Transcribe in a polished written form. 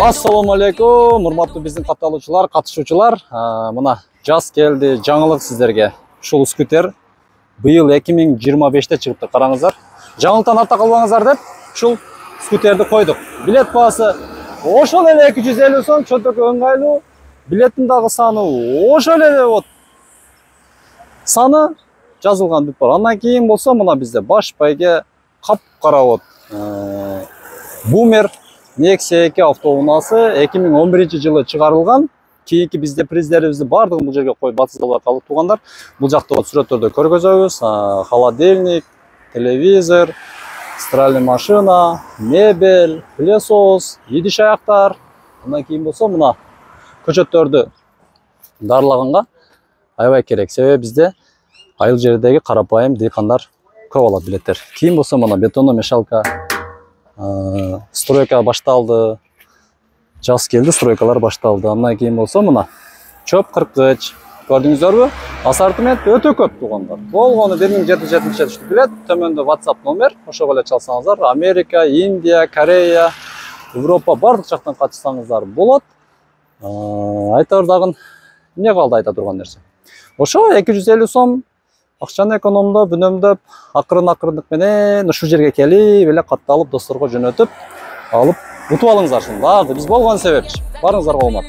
Assalamu алейкум, урматтуу биздин катталуучулар, катышуучулар. Мына жаз келди, жаңылык сиздерге. Ушул скутер быйыл 2025-те чыгыптыр, караңыздар. Жаңылыктан артта калбаңыздар деп ушул скутерди койдук. Билет баасы ошол эле 250 сом, чөнтөккө ыңгайлуу. Билеттин дагы саны ошол эле вот. Саны жазылган бүт бар. Андан кийин болсо мына бизде баш байге кап-кара вот. Бумер Nexia 2 автоунаасы 2011-жылы чыгарылган. Кийинки бизде приздерибизди бардыгын бул жерге коюп атсыздар калып тугандар. Бул жакта сүрөттөрдө көргөзөбүз. Холодильник, телевизор, стиральный машина, мебель, пылесос, идиш аяктар. Андан кийин болсо мына көчөттөрдү дарылаганга аябай керек. Себеби бизде айыл жердеги карапайым дыйкандар көп алат билеттер. Кийин болсо мына бетономешалка, стройка башталды. Жаз келди, стройкалар башталды. Андан кийин болсо мына чөп кыркыч. Көрдүңүздөрбү? Ассортимент өтө көп тугандар. Болгону 1770 түштү билет. Төмөндө WhatsApp номер, ошого эле чалсаңыздар, Америка, Индия, Корея, Европа бардык жактан катышсаңыздар болот. Айтар дагы эмне калды айта турган нерсе? Ошо 250 сом акчаны экономдоп, үнөмдөп, акырындык менен ушул жерге келип эле катталып, досторго жөнөтүп, алып утуп алыңыздар. Барды биз болгон себепчи. Барыңыздарга болмат.